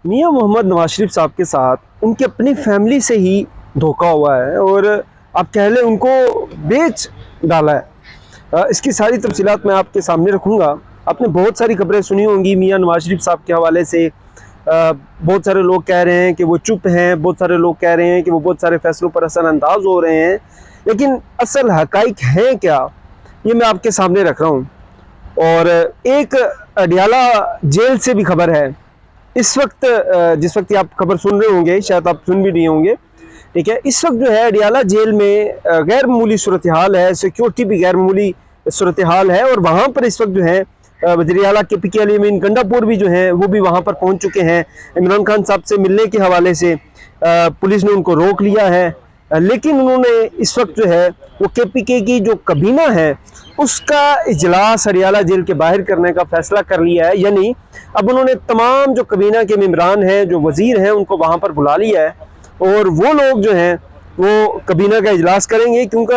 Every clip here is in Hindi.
मियां मोहम्मद नवाज शरीफ साहब के साथ उनकी अपनी फैमिली से ही धोखा हुआ है और आप कह लें उनको बेच डाला है। इसकी सारी तफसीलात मैं आपके सामने रखूँगा। आपने बहुत सारी खबरें सुनी होंगी मियां नवाज शरीफ साहब के हवाले से। बहुत सारे लोग कह रहे हैं कि वो चुप हैं, बहुत सारे लोग कह रहे हैं कि वो बहुत सारे फैसलों पर असरअंदाज हो रहे हैं, लेकिन असल हकाइक हैं क्या, ये मैं आपके सामने रख रहा हूँ। और एक अडियाला जेल से भी खबर है इस वक्त। जिस वक्त आप खबर सुन रहे होंगे, शायद आप सुन भी नहीं होंगे, ठीक है। इस वक्त जो है अडियाला जेल में गैर मामूली सूरत हाल है, सिक्योरिटी भी गैर मामूली सूरत हाल है। और वहाँ पर इस वक्त जो है वज़ीर आला KPK अली अमीन गंडापुर भी जो हैं वो भी वहाँ पर पहुँच चुके हैं। इमरान खान साहब से मिलने के हवाले से पुलिस ने उनको रोक लिया है, लेकिन उन्होंने इस वक्त जो है वो KPK की जो कबीना है उसका इजलास अडियाला जेल के बाहर करने का फैसला कर लिया है। यानी अब उन्होंने तमाम जो कबीना के मेम्बरान हैं, जो वज़ीर हैं, उनको वहाँ पर बुला लिया है और वो लोग जो हैं वो कबीना का इजलास करेंगे। क्योंकि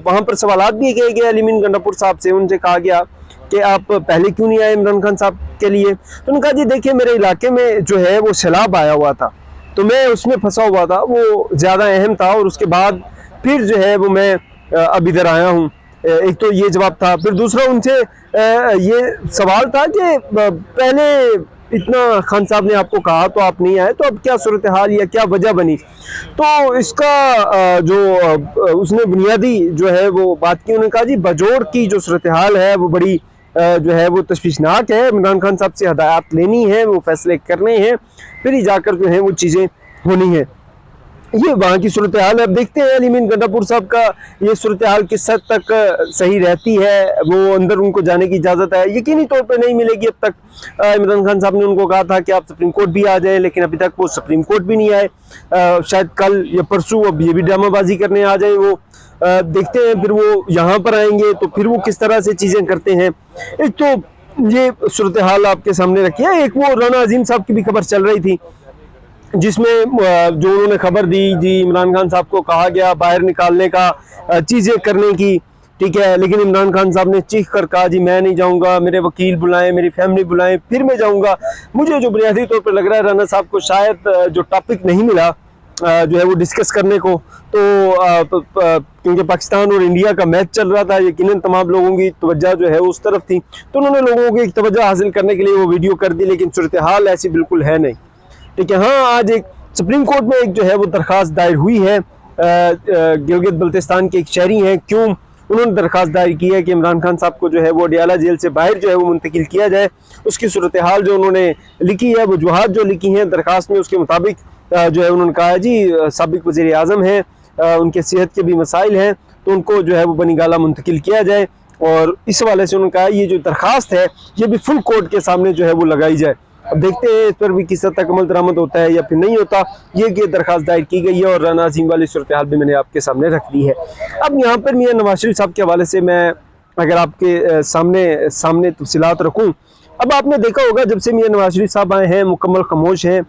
वहाँ पर सवालात भी किए गए अली अमीन गंडापुर साहब से। उनसे कहा गया कि आप पहले क्यों नहीं आए इमरान खान साहब के लिए। तो उन्होंने कहा जी देखिए मेरे इलाके में जो है वो सैलाब आया हुआ था, तो मैं उसमें फंसा हुआ था, वो ज़्यादा अहम था। और उसके बाद फिर जो है वो मैं अब इधर आया हूँ। एक तो ये जवाब था। फिर दूसरा उनसे ये सवाल था कि पहले इतना खान साहब ने आपको कहा तो आप नहीं आए, तो अब क्या सूरत हाल या क्या वजह बनी। तो इसका उसने बुनियादी जो है वो बात की। उन्होंने कहा जी बजोड़ की जो सूरत हाल है वो बड़ी जो है वो तशवीशनाक है। इमरान खान साहब से हदायत लेनी है, वो फैसले करने हैं, फिर ही जाकर जो है वो चीज़ें होनी है। ये वहाँ की सूरत हाल है। अब देखते हैं अली अमीन गंडापुर साहब का ये सूरत हाल किस हद तक सही रहती है। वो अंदर उनको जाने की इजाज़त है, यकीनी तौर पे नहीं मिलेगी अब तक। इमरान खान साहब ने उनको कहा था कि आप सुप्रीम कोर्ट भी आ जाए, लेकिन अभी तक वो सुप्रीम कोर्ट भी नहीं आए। शायद कल या परसों अब ये भी ड्रामाबाजी करने आ जाए वो। देखते हैं फिर वो यहाँ पर आएंगे तो फिर वो किस तरह से चीज़ें करते हैं। एक तो ये सूरत हाल आपके सामने रखी है। एक वो राना अजीम साहब की भी खबर चल रही थी, जिसमें जो उन्होंने खबर दी जी इमरान खान साहब को कहा गया बाहर निकालने का, चीज़ें करने की, ठीक है। लेकिन इमरान खान साहब ने चीख कर कहा जी मैं नहीं जाऊंगा, मेरे वकील बुलाएं, मेरी फैमिली बुलाएं, फिर मैं जाऊंगा। मुझे जो बुनियादी तौर पर लग रहा है राना साहब को शायद जो टॉपिक नहीं मिला जो है वो डिस्कस करने को। तो क्योंकि पाकिस्तान और इंडिया का मैच चल रहा था, यकीनन तमाम लोगों की तवज्जो जो है उस तरफ थी, तो उन्होंने लोगों की तवज्जो हासिल करने के लिए वो वीडियो कर दी। लेकिन सूरत हाल ऐसी बिल्कुल है नहीं, ठीक है। हाँ, आज एक सुप्रीम कोर्ट में एक जो है वो दरख्वास्त दायर हुई है। गिलगित बल्तिस्तान के एक शहरी हैं क्यों, उन्होंने दरख्वास्त दायर की है कि इमरान खान साहब को जो है वो अडियाला जेल से बाहर जो है वो मुंतकिल किया जाए। उसकी सूरत हाल जो उन्होंने लिखी है, वजूहात जो लिखी हैं दरख्वास्त में, उसके मुताबिक जो है उन्होंने कहा है जी साबिक वज़ीर आज़म हैं, उनके सेहत के भी मसाइल हैं, तो उनको जो है वो बनीगाला मुंतकिल किया जाए। और इस हवाले से उन्होंने कहा ये जो दरख्वास्त है ये भी फुल कोर्ट के सामने जो है वो लगाई जाए। अब देखते हैं इस पर भी किस हद तक अमल दरामद होता है या फिर नहीं होता। ये दरख्वास्त दायर की गई है और राना अजीम वाली सूरत हाल भी मैंने आपके सामने रख दी है। अब यहाँ पर मियां नवाज शरीफ साहब के हवाले से मैं अगर आपके सामने तफसीलात रखूँ। अब आपने देखा होगा जब से मियां नवाज शरीफ साहब आए हैं मुकम्मल खामोश हैं,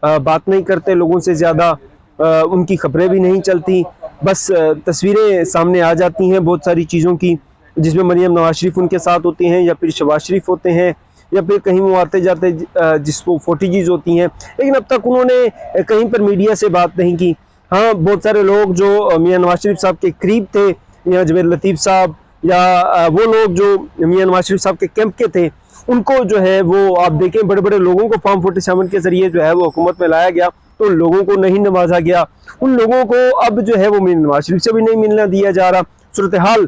बात नहीं करते लोगों से ज़्यादा, उनकी खबरें भी नहीं चलती, बस तस्वीरें सामने आ जाती हैं बहुत सारी चीज़ों की, जिसमें मरियम नवाज शरीफ उनके साथ होती हैं या फिर शहबाज शरीफ होते हैं या फिर कहीं वो आते जाते जिसको फोटीजीज होती हैं। लेकिन अब तक उन्होंने कहीं पर मीडिया से बात नहीं की। हाँ, बहुत सारे लोग जो मियां नवाज शरीफ साहब के करीब थे, मियां जवेद लतीफ़ साहब या वो लोग जो मियां नवाज शरीफ साहब के कैंप के थे, उनको जो है वो आप देखें बड़े बड़े लोगों को फॉर्म 47 के जरिए जो है वो हुकूमत में लाया गया, तो लोगों को नहीं नवाजा गया। उन लोगों को अब जो है वो मियां नवाज शरीफ से भी नहीं मिलना दिया जा रहा। सूरत हाल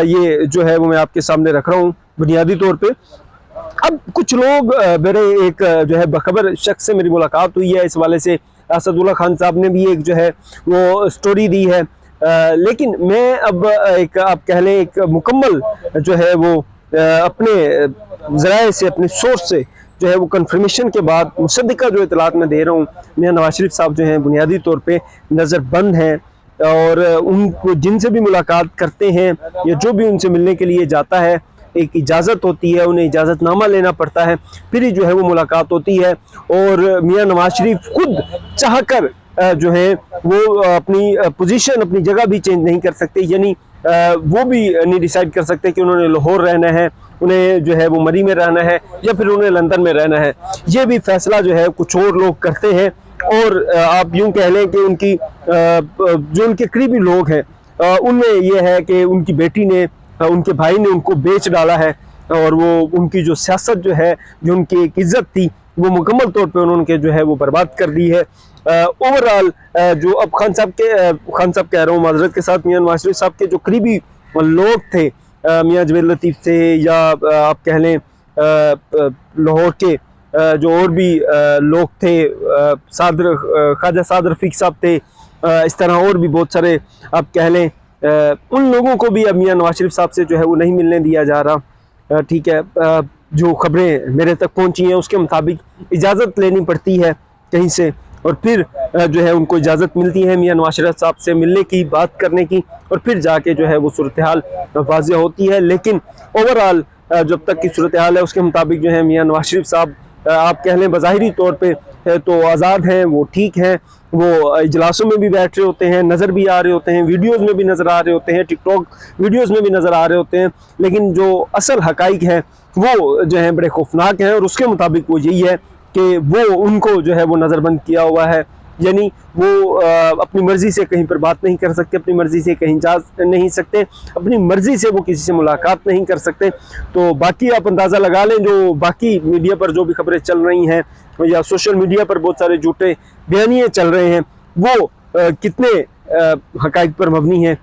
ये जो है वो मैं आपके सामने रख रहा हूँ बुनियादी तौर पर। अब कुछ लोग मेरे एक जो है बखबर शख्स से मेरी मुलाकात हुई है इस वाले से, असदुल्ला खान साहब ने भी एक जो है वो स्टोरी दी है। लेकिन मैं अब एक आप कह लें एक मुकम्मल जो है वो अपने ज़राए से, अपने सोर्स से जो है वो कंफर्मेशन के बाद मुसद्दिका जो इतलात मैं दे रहा हूँ, मियां नवाज शरीफ साहब जो हैं बुनियादी तौर पे नज़रबंद हैं और उनको जिनसे भी मुलाकात करते हैं या जो भी उनसे मिलने के लिए जाता है एक इजाज़त होती है, उन्हें इजाज़तनामा लेना पड़ता है, फिर ही जो है वो मुलाकात होती है। और मियां नवाज शरीफ खुद चाहकर जो है वो अपनी पोजीशन, अपनी जगह भी चेंज नहीं कर सकते, यानी वो भी नहीं डिसाइड कर सकते कि उन्होंने लाहौर रहना है, उन्हें जो है वो मरी में रहना है या फिर उन्हें लंदन में रहना है। ये भी फैसला जो है कुछ और लोग करते हैं, और आप यूं कह लें कि उनकी जो उनके करीबी लोग हैं उनमें ये है कि उनकी बेटी ने, उनके भाई ने उनको बेच डाला है, और वो उनकी जो सियासत जो है, जो उनकी एक इज्जत थी, वो मुकम्मल तौर पे उन्होंने जो है वो बर्बाद कर दी है। ओवरऑल जो अब खान साहब कह रहा हूँ माजरत के साथ, मियां नवाज शरीफ साहब के जो करीबी लोग थे, मियां जवेद लतीफ़ थे, या आप कह लें लाहौर के जो और भी लोग थे, ख्वाजा साद रफीक साहब थे, इस तरह और भी बहुत सारे आप कह लें, उन लोगों को भी अब मियां नवाज शरीफ साहब से जो है वो नहीं मिलने दिया जा रहा। ठीक है, जो खबरें मेरे तक पहुंची हैं उसके मुताबिक इजाज़त लेनी पड़ती है कहीं से, और फिर जो है उनको इजाज़त मिलती है मियां नवाज शरीफ साहब से मिलने की, बात करने की, और फिर जाके जो है वो सूरत हाल वाज़ेह होती है। लेकिन ओवरऑल जब तक की सूरत हाल है उसके मुताबिक जो है मियां नवाज शरीफ साहब आप कह लें बज़ाहिरी तौर पे तो आज़ाद हैं, वो ठीक हैं, वो इजलासों में भी बैठ रहे होते हैं, नज़र भी आ रहे होते हैं, वीडियोस में भी नज़र आ रहे होते हैं, टिकटॉक वीडियोस में भी नज़र आ रहे होते हैं, लेकिन जो असल हकाइक है वो जो है बड़े खौफनाक हैं, और उसके मुताबिक वो यही है कि वो उनको जो है वो नज़रबंद किया हुआ है, यानी वो अपनी मर्ज़ी से कहीं पर बात नहीं कर सकते, अपनी मर्ज़ी से कहीं जा नहीं सकते, अपनी मर्ज़ी से वो किसी से मुलाकात नहीं कर सकते। तो बाकी आप अंदाज़ा लगा लें, जो बाकी मीडिया पर जो भी खबरें चल रही हैं या सोशल मीडिया पर बहुत सारे झूठे बयानिए चल रहे हैं, वो कितने हकाइक पर मबनी है,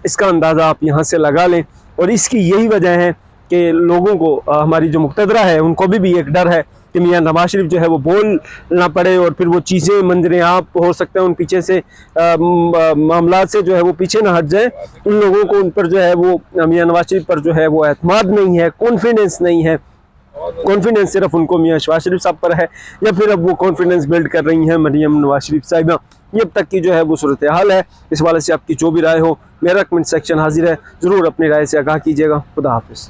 इसका अंदाज़ा आप यहाँ से लगा लें। और इसकी यही वजह है कि लोगों को, हमारी जो मुक़तदरा है उनको भी एक डर है कि मियां नवाज शरीफ जो है वो बोल ना पड़े, और फिर वो चीज़ें मंजरे आप हो सकते हैं उन पीछे से मामला से जो है वो पीछे ना हट जाए। उन लोगों को उन पर जो है वो मियां नवाज शरीफ पर जो है वो एतमाद नहीं है, कॉन्फिडेंस नहीं है। कॉन्फिडेंस सिर्फ उनको मियां शहबाज शरीफ साहब पर है, या फिर अब वो कॉन्फिडेंस बिल्ड कर रही हैं मरियम नवाज शरीफ साहिबा। ये अब तक की जो है वो सूरत हाल है। इस वाले से आपकी जो भी राय हो, मेरा कमेंट सेक्शन हाजिर है, ज़रूर अपनी राय से आगाह कीजिएगा। खुदा हाफिज़।